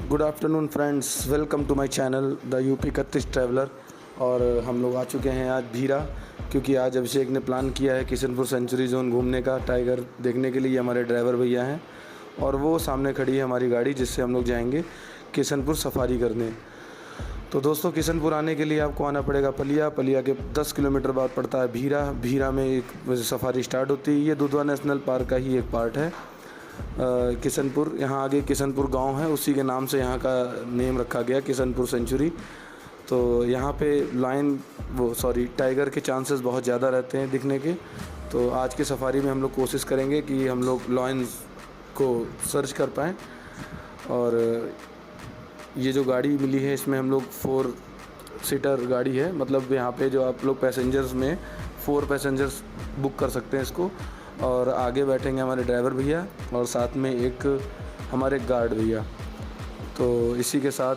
Good afternoon friends, welcome to my channel the UP 31 traveller. और हम लोग आ चुके हैं आज भीरा, क्योंकि आज अभिषेक ने प्लान किया है किशनपुर सेंचुरी जोन घूमने का, टाइगर देखने के लिए। हमारे ड्राइवर भैया हैं और वो सामने खड़ी है हमारी गाड़ी, जिससे हम लोग जाएंगे किशनपुर सफारी करने। तो दोस्तों, किशनपुर आने के लिए आपको आना पड़ेगा पलिया के 10 किलोमीटर बाद पड़ता है भीरा में एक सफारी स्टार्ट होती है। ये दुधवा नेशनल पार्क का ही एक पार्ट है। किशनपुर, यहाँ आगे किशनपुर गांव है, उसी के नाम से यहाँ का नेम रखा गया किशनपुर सेंचुरी। तो यहाँ पे टाइगर के चांसेस बहुत ज़्यादा रहते हैं दिखने के। तो आज की सफारी में हम लोग कोशिश करेंगे कि हम लोग लायंस को सर्च कर पाएँ। और ये जो गाड़ी मिली है, इसमें हम लोग 4 सीटर गाड़ी है, मतलब यहाँ पे जो आप लोग पैसेंजर्स में 4 पैसेंजर्स बुक कर सकते हैं इसको। और आगे बैठेंगे हमारे ड्राइवर भैया और साथ में एक हमारे गार्ड भैया। तो इसी के साथ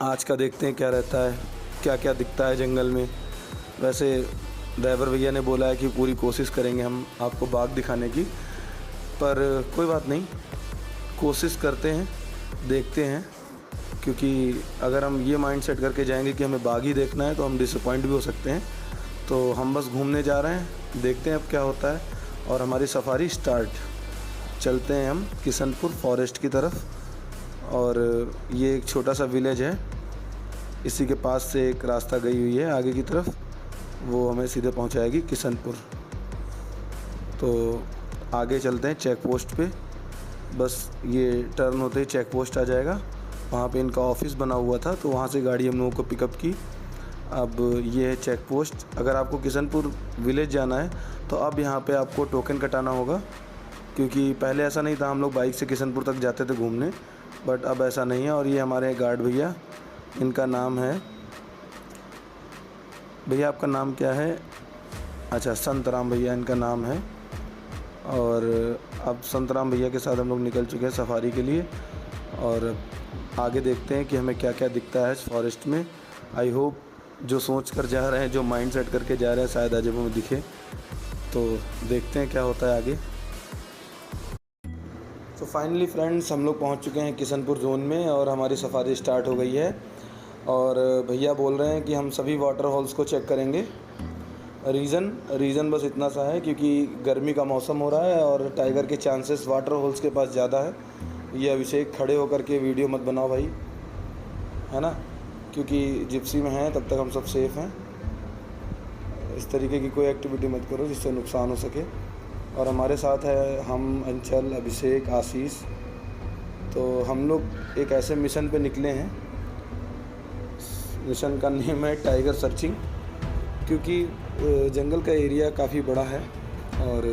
आज का देखते हैं क्या रहता है, क्या क्या दिखता है जंगल में। वैसे ड्राइवर भैया ने बोला है कि पूरी कोशिश करेंगे हम आपको बाघ दिखाने की, पर कोई बात नहीं, कोशिश करते हैं, देखते हैं। क्योंकि अगर हम ये माइंड सेट करके जाएंगे कि हमें बाघ ही देखना है तो हम डिसअपॉइंट भी हो सकते हैं। तो हम बस घूमने जा रहे हैं, देखते हैं अब क्या होता है। और हमारी सफारी स्टार्ट, चलते हैं हम किशनपुर फॉरेस्ट की तरफ। और ये एक छोटा सा विलेज है, इसी के पास से एक रास्ता गई हुई है आगे की तरफ, वो हमें सीधे पहुंचाएगी किशनपुर। तो आगे चलते हैं चेक पोस्ट पे, बस ये टर्न होते ही चेक पोस्ट आ जाएगा। वहाँ पे इनका ऑफिस बना हुआ था, तो वहाँ से गाड़ी हम लोगों को पिकअप की। अब ये है चेक पोस्ट। अगर आपको किशनपुर विलेज जाना है तो अब यहाँ पे आपको टोकन कटाना होगा, क्योंकि पहले ऐसा नहीं था, हम लोग बाइक से किशनपुर तक जाते थे घूमने, बट अब ऐसा नहीं है। और ये हमारे गार्ड भैया, इनका नाम है, भैया आपका नाम क्या है? अच्छा, संतराम भैया इनका नाम है। और अब संतराम भैया के साथ हम लोग निकल चुके हैं सफारी के लिए। और आगे देखते हैं कि हमें क्या क्या दिखता है इस फॉरेस्ट में। आई होप जो सोच कर जा रहे हैं, जो माइंड सेट करके जा रहे हैं, शायद आज हमें दिखे। तो देखते हैं क्या होता है आगे। तो फाइनली फ्रेंड्स, हम लोग पहुंच चुके हैं किशनपुर जोन में और हमारी सफारी स्टार्ट हो गई है। और भैया बोल रहे हैं कि हम सभी वाटर हॉल्स को चेक करेंगे। रीज़न बस इतना सा है, क्योंकि गर्मी का मौसम हो रहा है और टाइगर के चांसेस वाटर होल्स के पास ज़्यादा है। ये अभिषेक, खड़े होकर के वीडियो मत बनाओ भाई, है ना, क्योंकि जिप्सी में हैं तब तक हम सब सेफ़ हैं। इस तरीके की कोई एक्टिविटी मत करो जिससे नुकसान हो सके। और हमारे साथ है हम, अंचल, अभिषेक, आशीष। तो हम लोग एक ऐसे मिशन पे निकले हैं, मिशन का नेम है टाइगर सर्चिंग। क्योंकि जंगल का एरिया काफ़ी बड़ा है और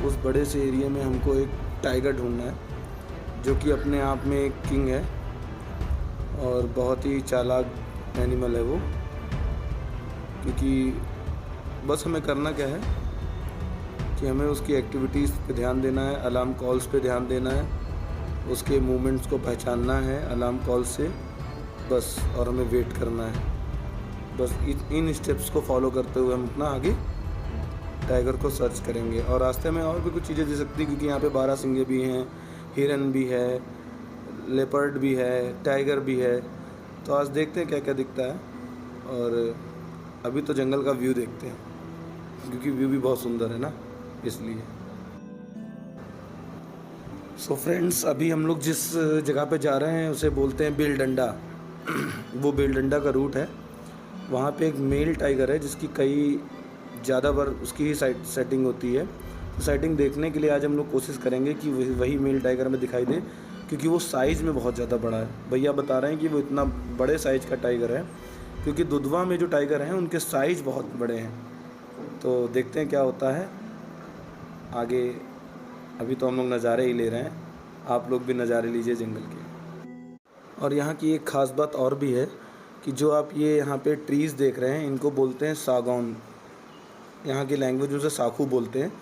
उस बड़े से एरिया में हमको एक टाइगर ढूंढना है, जो कि अपने आप में एक किंग है और बहुत ही चालाक एनिमल है वो। क्योंकि बस हमें करना क्या है कि हमें उसकी एक्टिविटीज़ पे ध्यान देना है, अलार्म कॉल्स पे ध्यान देना है, उसके मूवमेंट्स को पहचानना है अलार्म कॉल से, बस। और हमें वेट करना है, बस। इन स्टेप्स को फॉलो करते हुए हम अपना आगे टाइगर को सर्च करेंगे। और रास्ते में और भी कुछ चीज़ें दिख सकती, क्योंकि यहाँ पे बारहसिंगे भी हैं, हिरन भी है, लेपर्ड भी है, टाइगर भी है। तो आज देखते हैं क्या क्या दिखता है। और अभी तो जंगल का व्यू देखते हैं, क्योंकि व्यू भी बहुत सुंदर है ना, इसलिए। सो फ्रेंड्स, अभी हम लोग जिस जगह पे जा रहे हैं उसे बोलते हैं बेलडंडा। वो बेलडंडा का रूट है। वहाँ पे एक मेल टाइगर है जिसकी कई ज़्यादा बार उसकी ही सेटिंग होती है। तो सेटिंग देखने के लिए आज हम लोग कोशिश करेंगे कि वही मेल टाइगर में दिखाई दे, क्योंकि वो साइज़ में बहुत ज़्यादा बड़ा है। भैया बता रहे हैं कि वो इतना बड़े साइज़ का टाइगर है, क्योंकि दुधवा में जो टाइगर हैं उनके साइज़ बहुत बड़े हैं। तो देखते हैं क्या होता है आगे। अभी तो हम लोग नज़ारे ही ले रहे हैं, आप लोग भी नज़ारे लीजिए जंगल के। और यहाँ की एक ख़ास बात और भी है कि जो आप ये यहाँ पे ट्रीज़ देख रहे हैं, इनको बोलते हैं सागौन। यहाँ की लैंग्वेज में उसे साखू बोलते हैं।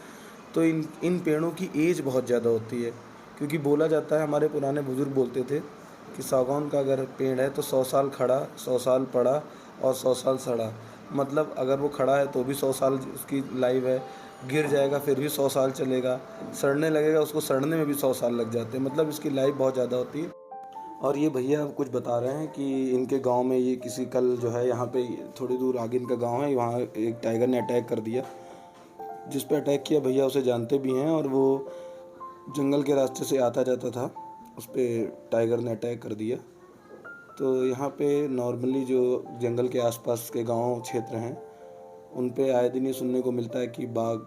तो इन पेड़ों की एज बहुत ज़्यादा होती है, क्योंकि बोला जाता है, हमारे पुराने बुज़ुर्ग बोलते थे कि सागौन का अगर पेड़ है तो 100 साल खड़ा, 100 साल पड़ा और 100 साल सड़ा। मतलब अगर वो खड़ा है तो भी 100 साल उसकी लाइफ है, गिर जाएगा फिर भी 100 साल चलेगा, सड़ने लगेगा उसको सड़ने में भी 100 साल लग जाते हैं, मतलब इसकी लाइफ बहुत ज़्यादा होती है। और ये भैया कुछ बता रहे हैं कि इनके गांव में ये किसी कल जो है यहाँ पे थोड़ी दूर आगे इनका गांव है, वहाँ एक टाइगर ने अटैक कर दिया। जिस पे अटैक किया भैया उसे जानते भी हैं और वो जंगल के रास्ते से आता जाता था, उस पर टाइगर ने अटैक कर दिया। तो यहाँ पे नॉर्मली जो जंगल के आसपास के गांव क्षेत्र हैं उन पे आए दिन ये सुनने को मिलता है कि बाघ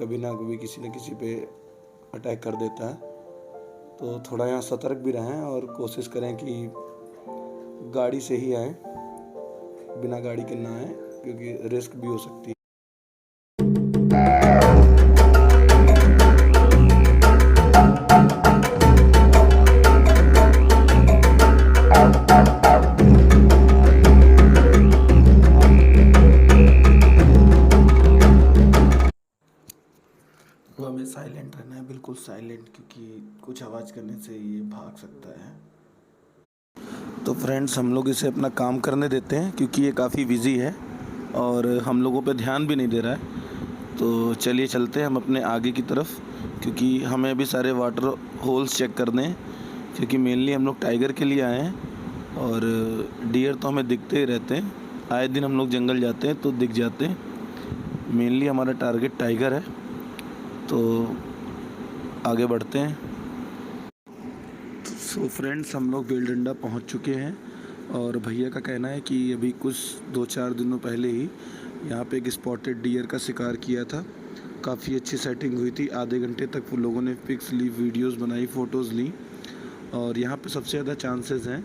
कभी ना कभी किसी न किसी पे अटैक कर देता है। तो थोड़ा यहाँ सतर्क भी रहें और कोशिश करें कि गाड़ी से ही आएँ, बिना गाड़ी के ना आएँ, क्योंकि रिस्क भी हो सकती है। तो हमें साइलेंट रहना है, बिल्कुल साइलेंट, क्योंकि कुछ आवाज़ करने से ये भाग सकता है। तो फ्रेंड्स, हम लोग इसे अपना काम करने देते हैं क्योंकि ये काफ़ी बिजी है और हम लोगों पे ध्यान भी नहीं दे रहा है। तो चलिए चलते हैं हम अपने आगे की तरफ, क्योंकि हमें अभी सारे वाटर होल्स चेक करने हैं, क्योंकि मेनली हम लोग टाइगर के लिए आए हैं। और डियर तो हमें दिखते ही रहते हैं, आए दिन हम लोग जंगल जाते हैं तो दिख जाते हैं। मेनली हमारा टारगेट टाइगर है, तो आगे बढ़ते हैं। सो फ्रेंड्स, हम लोग बेलडंडा पहुंच चुके हैं और भैया का कहना है कि अभी कुछ 2-4 दिनों पहले ही यहाँ पे एक स्पॉटेड डियर का शिकार किया था। काफ़ी अच्छी सेटिंग हुई थी, आधे घंटे तक वो लोगों ने पिक्स ली, वीडियोस बनाई, फ़ोटोज़ ली। और यहाँ पे सबसे ज़्यादा चांसेस हैं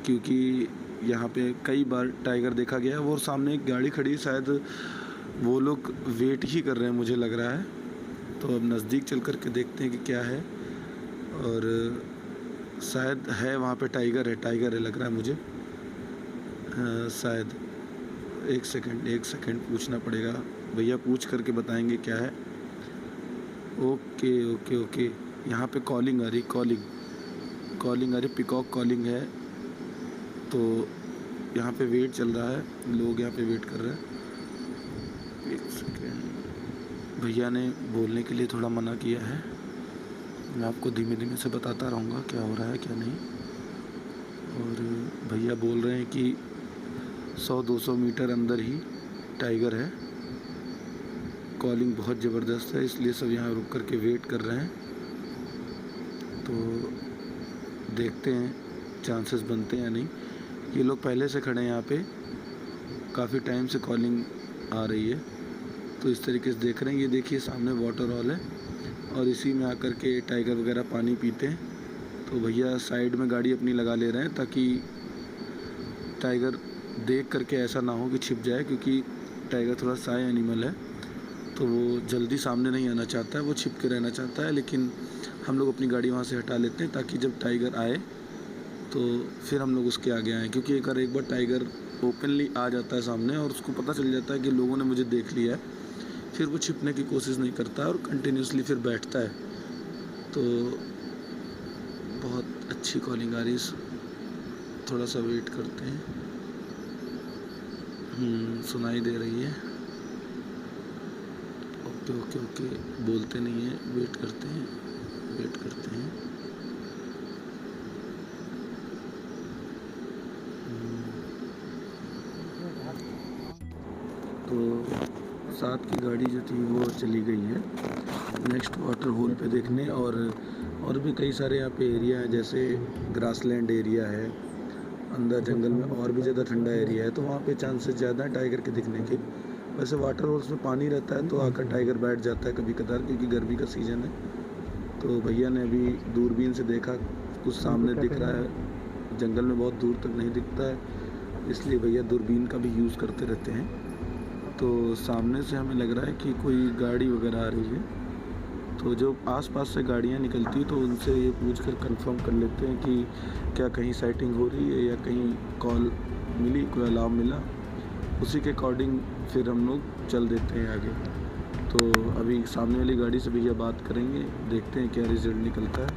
क्योंकि यहाँ पे कई बार टाइगर देखा गया है। वो सामने एक गाड़ी खड़ी है, शायद वो लोग वेट ही कर रहे हैं मुझे लग रहा है। तो अब नज़दीक चल कर के देखते हैं कि क्या है। और शायद है वहाँ पे टाइगर है लग रहा है मुझे, शायद। एक सेकंड पूछना पड़ेगा, भैया पूछ करके बताएंगे क्या है। ओके, यहाँ पे कॉलिंग आ रही, पिकॉक कॉलिंग है। तो यहाँ पे वेट चल रहा है, लोग यहाँ पे वेट कर रहे हैं। एक सेकंड, भैया ने बोलने के लिए थोड़ा मना किया है। मैं आपको धीमे धीमे से बताता रहूँगा क्या हो रहा है क्या नहीं। और भैया बोल रहे हैं कि 100-200 मीटर अंदर ही टाइगर है। कॉलिंग बहुत ज़बरदस्त है, इसलिए सब यहाँ रुक कर के वेट कर रहे हैं। तो देखते हैं चांसेस बनते हैं या नहीं। ये लोग पहले से खड़े हैं यहाँ पे, काफ़ी टाइम से कॉलिंग आ रही है। तो इस तरीके से देख रहे हैं। ये देखिए सामने वाटर हॉल है और इसी में आकर के टाइगर वगैरह पानी पीते हैं। तो भैया साइड में गाड़ी अपनी लगा ले रहे हैं ताकि टाइगर देख करके ऐसा ना हो कि छिप जाए, क्योंकि टाइगर थोड़ा शाय एनिमल है, तो वो जल्दी सामने नहीं आना चाहता है, वो छिप के रहना चाहता है। लेकिन हम लोग अपनी गाड़ी वहाँ से हटा लेते हैं ताकि जब टाइगर आए तो फिर हम लोग उसके आगे आएँ, क्योंकि अगर एक बार टाइगर ओपनली आ जाता है सामने और उसको पता चल जाता है कि लोगों ने मुझे देख लिया है, फिर वो छिपने की कोशिश नहीं करता और कंटिन्यूसली फिर बैठता है। तो बहुत अच्छी कॉलिंग आ रही है, थोड़ा सा वेट करते हैं। सुनाई दे रही है। ओके, बोलते नहीं है, वेट करते हैं। तो साथ की गाड़ी जो थी वो चली गई है नेक्स्ट वाटर होल पे देखने। और भी कई सारे यहाँ पे एरिया है, जैसे ग्रासलैंड एरिया है, अंदर जंगल में और भी ज़्यादा ठंडा एरिया है, तो वहाँ पे चांसेस ज़्यादा है टाइगर के दिखने के। वैसे वाटर होल्स में पानी रहता है तो आकर टाइगर बैठ जाता है कभी कदार, क्योंकि गर्मी का सीज़न है। तो भैया ने अभी दूरबीन से देखा, कुछ सामने दिख रहा है, जंगल में बहुत दूर तक नहीं दिखता है, इसलिए भैया दूरबीन का भी यूज़ करते रहते हैं। तो सामने से हमें लग रहा है कि कोई गाड़ी वगैरह आ रही है। तो जो आसपास से गाड़ियाँ निकलती तो उनसे ये पूछ कर कन्फर्म कर लेते हैं कि क्या कहीं साइटिंग हो रही है या कहीं कॉल मिली, कोई अलार्म मिला, उसी के अकॉर्डिंग फिर हम लोग चल देते हैं आगे। तो अभी सामने वाली गाड़ी से भैया बात करेंगे, देखते हैं क्या रिज़ल्ट निकलता है।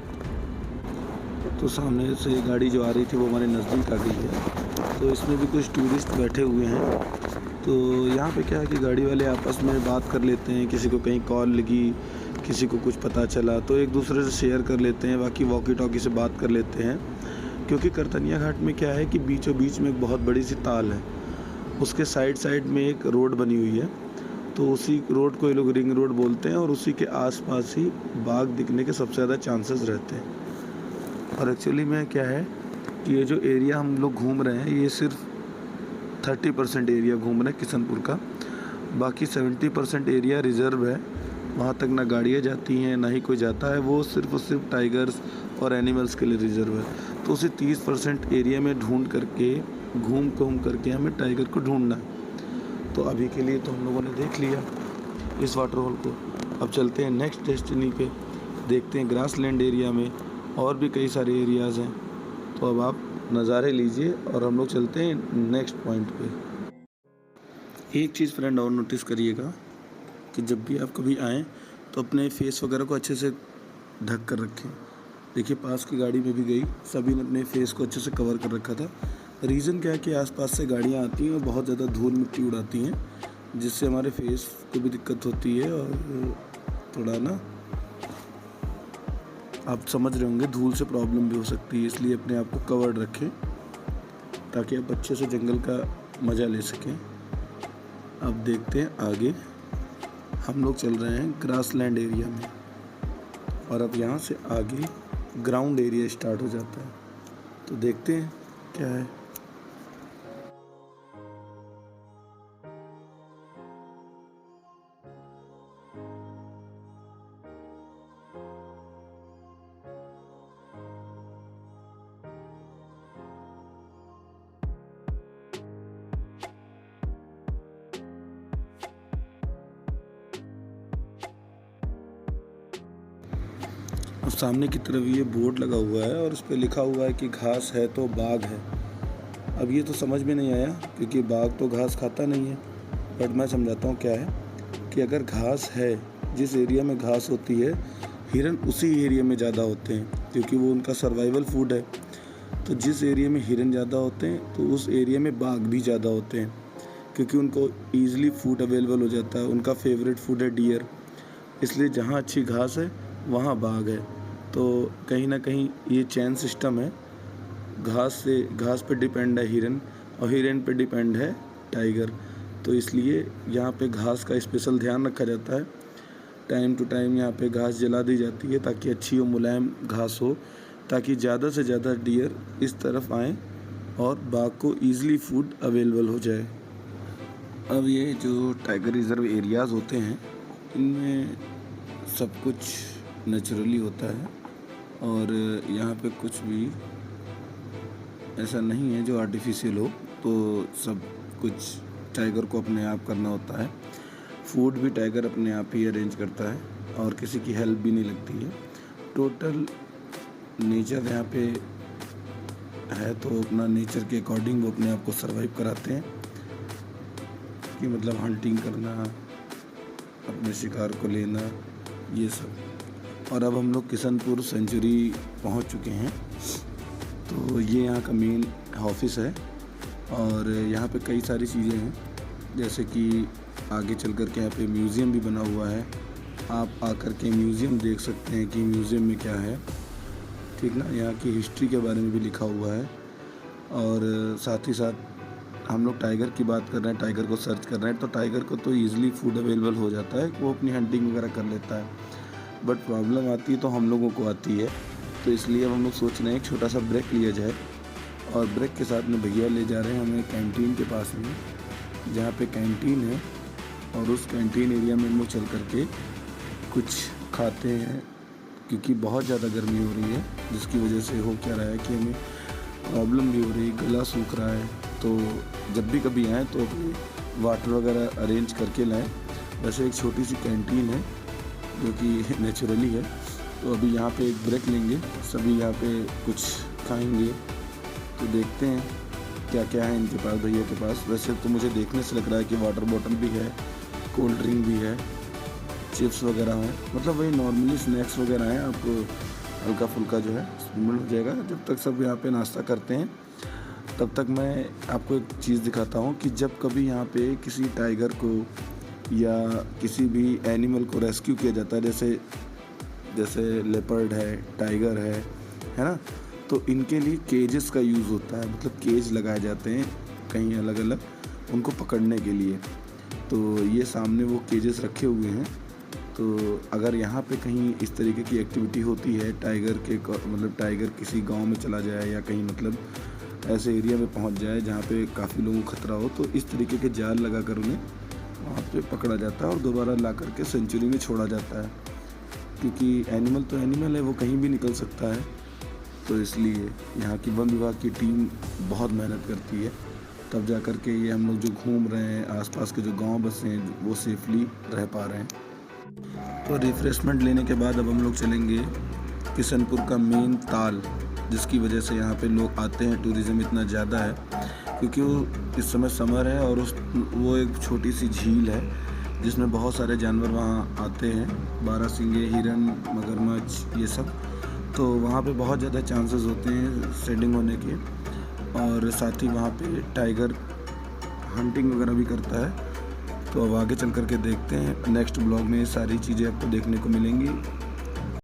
तो सामने से गाड़ी जो आ रही थी वो हमारे नज़दीक आ गई है। तो इसमें भी कुछ टूरिस्ट बैठे हुए हैं तो यहाँ पे क्या है कि गाड़ी वाले आपस में बात कर लेते हैं, किसी को कहीं कॉल लगी, किसी को कुछ पता चला तो एक दूसरे से शेयर कर लेते हैं, बाकी वॉकी टॉकी से बात कर लेते हैं। क्योंकि करतनिया घाट में क्या है कि बीचों बीच में एक बहुत बड़ी सी ताल है, उसके साइड साइड में एक रोड बनी हुई है, तो उसी रोड को ये लोग रिंग रोड बोलते हैं और उसी के आसपास ही बाघ दिखने के सबसे ज़्यादा चांसेस रहते हैं। और एक्चुअली में क्या है कि ये जो एरिया हम लोग घूम रहे हैं ये सिर्फ 30% एरिया घूम रहे हैं किशनपुर का, बाकी 70% एरिया रिज़र्व है, वहाँ तक ना गाड़ियाँ जाती हैं ना ही कोई जाता है, वो सिर्फ और सिर्फ टाइगर्स और एनिमल्स के लिए रिज़र्व है। तो उसी 30% एरिया में घूम करके हमें टाइगर को ढूंढना है। तो अभी के लिए तो हम लोगों ने देख लिया इस वाटर होल को, अब चलते हैं नेक्स्ट डेस्टिनी पे, देखते हैं ग्रास लैंड एरिया में और भी कई सारे एरियाज़ हैं। तो अब आप नज़ारे लीजिए और हम लोग चलते हैं नेक्स्ट पॉइंट पे। एक चीज़ फ्रेंड और नोटिस करिएगा कि जब भी आप कभी आएँ तो अपने फेस वगैरह को अच्छे से ढक कर रखें। देखिए पास की गाड़ी में भी गई, सभी ने अपने फेस को अच्छे से कवर कर रखा था। रीज़न क्या है कि आसपास से गाड़ियाँ आती हैं और बहुत ज़्यादा धूल मिट्टी उड़ाती हैं, जिससे हमारे फेस को भी दिक्कत होती है और थोड़ा ना आप समझ रहे होंगे धूल से प्रॉब्लम भी हो सकती है, इसलिए अपने आप को कवर्ड रखें ताकि आप अच्छे से जंगल का मज़ा ले सकें। अब देखते हैं आगे, हम लोग चल रहे हैं ग्रास लैंड एरिया में और अब यहाँ से आगे ग्राउंड एरिया स्टार्ट हो जाता है। तो देखते हैं क्या है। और सामने की तरफ ये बोर्ड लगा हुआ है और उस पर लिखा हुआ है कि घास है तो बाघ है। अब ये तो समझ में नहीं आया क्योंकि बाघ तो घास खाता नहीं है, बट मैं समझाता हूँ क्या है कि अगर घास है, जिस एरिया में घास होती है हिरन उसी एरिया में ज़्यादा होते हैं क्योंकि वो उनका सर्वाइवल फूड है। तो जिस एरिया में हिरन ज़्यादा होते हैं तो उस एरिया में बाघ भी ज़्यादा होते हैं क्योंकि उनको ईज़िली फूड अवेलेबल हो जाता है। उनका फेवरेट फूड है डियर, इसलिए जहाँ अच्छी घास है वहाँ बाघ है। तो कहीं ना कहीं ये चैन सिस्टम है, घास पे डिपेंड है हिरन और हिरन पे डिपेंड है टाइगर। तो इसलिए यहाँ पे घास का स्पेशल ध्यान रखा जाता है। टाइम टू टाइम यहाँ पे घास जला दी जाती है ताकि अच्छी और मुलायम घास हो, ताकि ज़्यादा से ज़्यादा डियर इस तरफ आएँ और बाघ को ईज़िली फूड अवेलेबल हो जाए। अब ये जो टाइगर रिज़र्व एरियाज़ होते हैं इनमें सब कुछ नेचुरली होता है और यहाँ पे कुछ भी ऐसा नहीं है जो आर्टिफिशियल हो, तो सब कुछ टाइगर को अपने आप करना होता है। फूड भी टाइगर अपने आप ही अरेंज करता है और किसी की हेल्प भी नहीं लगती है। टोटल नेचर यहाँ पे है, तो अपना नेचर के अकॉर्डिंग वो अपने आप को सर्वाइव कराते हैं कि मतलब हंटिंग करना, अपने शिकार को लेना, ये सब। और अब हम लोग किशनपुर सेंचुरी पहुंच चुके हैं। तो ये यहाँ का मेन ऑफिस है और यहाँ पे कई सारी चीज़ें हैं, जैसे कि आगे चल कर के यहाँ पे म्यूज़ियम भी बना हुआ है। आप आकर के म्यूज़ियम देख सकते हैं कि म्यूज़ियम में क्या है, ठीक ना। यहाँ की हिस्ट्री के बारे में भी लिखा हुआ है और साथ ही साथ हम लोग टाइगर की बात कर रहे हैं, टाइगर को सर्च कर रहे हैं, तो टाइगर को तो ईज़िली फूड अवेलेबल हो जाता है, वो अपनी हंटिंग वगैरह कर लेता है। बट प्रॉब्लम आती है तो हम लोगों को आती है, तो इसलिए अब हम लोग सोच रहे हैं एक छोटा सा ब्रेक लिया जाए। और ब्रेक के साथ में भैया ले जा रहे हैं हमें कैंटीन के पास में, जहाँ पे कैंटीन है और उस कैंटीन एरिया में हम लोग चल करके कुछ खाते हैं, क्योंकि बहुत ज़्यादा गर्मी हो रही है, जिसकी वजह से हो क्या रहा है कि हमें प्रॉब्लम भी हो रही है, गला सूख रहा है। तो जब भी कभी आएँ तो वाटर वगैरह अरेंज करके लाएँ। वैसे एक छोटी सी कैंटीन है जो कि नेचुरली है। तो अभी यहाँ पे एक ब्रेक लेंगे, सभी यहाँ पे कुछ खाएंगे। तो देखते हैं क्या क्या है इनके पास, भैया के पास। वैसे तो मुझे देखने से लग रहा है कि वाटर बॉटल भी है, कोल्ड ड्रिंक भी है, चिप्स वगैरह हैं, मतलब वही नॉर्मली स्नैक्स वगैरह हैं। आपको हल्का फुल्का जो है मिल जाएगा जब तक सब यहाँ पे नाश्ता करते हैं। तब तक मैं आपको एक चीज़ दिखाता हूँ कि जब कभी यहाँ पे किसी टाइगर को या किसी भी एनिमल को रेस्क्यू किया जाता है, जैसे लेपर्ड है, टाइगर है ना, तो इनके लिए केजेस का यूज़ होता है। मतलब केज लगाए जाते हैं कहीं अलग अलग उनको पकड़ने के लिए। तो ये सामने वो केजेस रखे हुए हैं। तो अगर यहाँ पे कहीं इस तरीके की एक्टिविटी होती है, टाइगर किसी गांव में चला जाए या कहीं मतलब ऐसे एरिया में पहुँच जाए जहाँ पे काफ़ी लोगों को खतरा हो, तो इस तरीके के जाल लगाकर उन्हें वहाँ पे पकड़ा जाता है और दोबारा ला करके सेंचुरी में छोड़ा जाता है। क्योंकि एनिमल तो एनिमल है, वो कहीं भी निकल सकता है। तो इसलिए यहाँ की वन विभाग की टीम बहुत मेहनत करती है, तब जा कर के ये हम लोग जो घूम रहे हैं, आसपास के जो गांव बसे हैं, वो सेफली रह पा रहे हैं। तो रिफ़्रेशमेंट लेने के बाद अब हम लोग चलेंगे किशनपुर का मेन ताल, जिसकी वजह से यहाँ पे लोग आते हैं। टूरिज़्म इतना ज़्यादा है क्योंकि वो इस समय समर है और वो एक छोटी सी झील है जिसमें बहुत सारे जानवर वहाँ आते हैं, बारहसिंगे, हिरन, मगरमच्छ, ये सब। तो वहाँ पे बहुत ज़्यादा चांसेस होते हैं शेडिंग होने के, और साथ ही वहाँ पे टाइगर हंटिंग वगैरह भी करता है। तो अब आगे चल कर के देखते हैं, नेक्स्ट ब्लॉग में ये सारी चीज़ें आपको देखने को मिलेंगी।